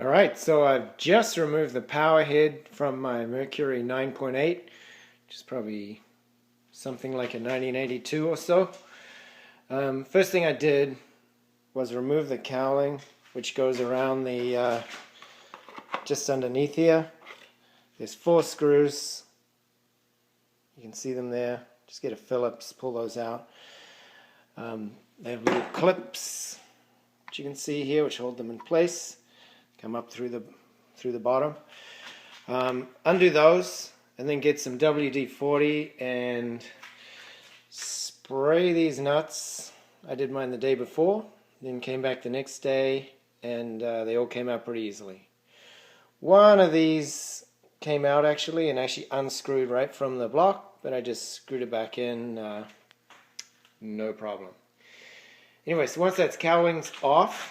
Alright, so I've just removed the power head from my Mercury 9.8, which is probably something like a 1982 or so. First thing I did was remove the cowling, which goes around the just underneath here. There's 4 screws. You can see them there. Just get a Phillips, pull those out. They have little clips, which you can see here, which hold them in place. Come up through the bottom. Undo those, and then get some WD-40 and spray these nuts. I did mine the day before, then came back the next day, and they all came out pretty easily. One of these came out actually, and actually unscrewed right from the block, but I just screwed it back in, no problem. Anyway, so once that cowling's off,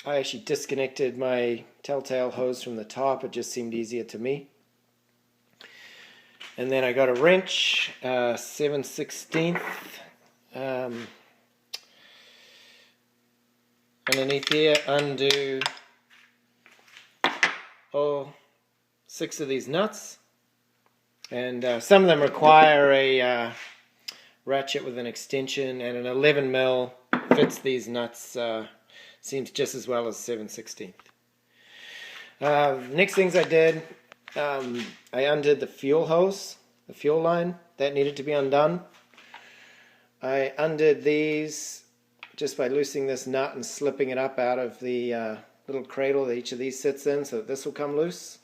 I actually disconnected my telltale hose from the top. It just seemed easier to me. And then I got a wrench, 7/16 underneath here, undo all 6 of these nuts. And some of them require a ratchet with an extension, and an 11 mil fits these nuts. Seems just as well as 7/16. Next things I did, I undid the fuel hose, the fuel line. That needed to be undone. I undid these just by loosening this nut and slipping it up out of the little cradle that each of these sits in, so that this will come loose.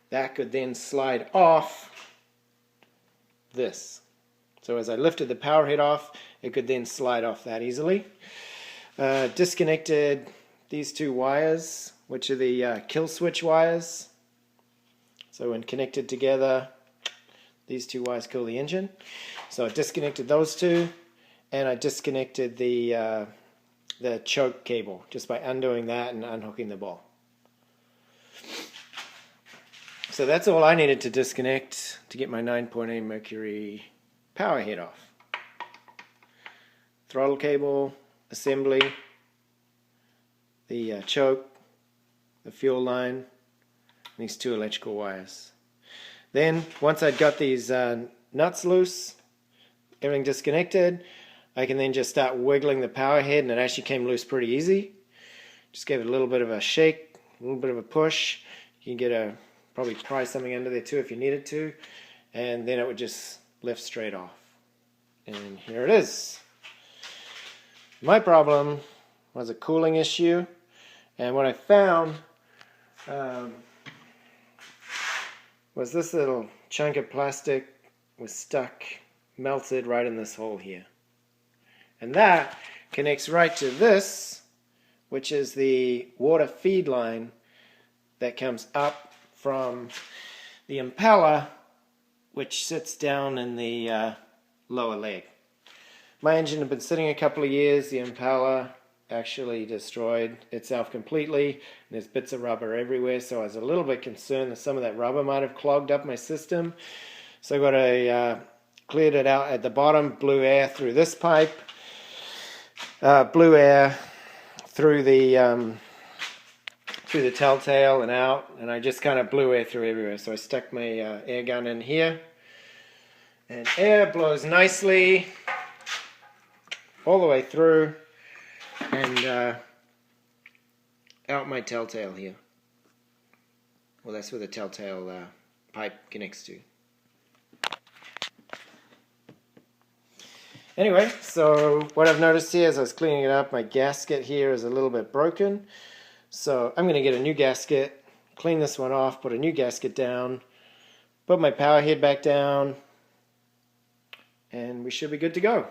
That could then slide off this. So as I lifted the power head off, it could then slide off that easily. Disconnected these 2 wires, which are the kill switch wires. So when connected together, these 2 wires kill the engine. So I disconnected those 2, and I disconnected the choke cable just by undoing that and unhooking the ball. So that's all I needed to disconnect to get my 9.8 Mercury power head off. Throttle cable, assembly, the choke, the fuel line, and these 2 electrical wires. Then once I'd got these nuts loose, everything disconnected, I can then just start wiggling the power head, and it actually came loose pretty easy. Just gave it a little bit of a shake, a little bit of a push. You can probably pry something under there too if you needed to, and then it would just lift straight off. And here it is. My problem was a cooling issue, and what I found was this little chunk of plastic was stuck, melted right in this hole here. And that connects right to this, which is the water feed line that comes up from the impeller, which sits down in the lower leg. My engine had been sitting a couple of years. The impeller actually destroyed itself completely, and there's bits of rubber everywhere, so I was a little bit concerned that some of that rubber might have clogged up my system. So I got cleared it out at the bottom, blew air through this pipe, blew air through the telltale and out, and I just kind of blew air through everywhere. So I stuck my air gun in here, and air blows nicely all the way through and out my telltale here. Well, that's where the telltale pipe connects to. Anyway, so what I've noticed here as I was cleaning it up, my gasket here is a little bit broken. So I'm going to get a new gasket, clean this one off, put a new gasket down, put my power head back down, and we should be good to go.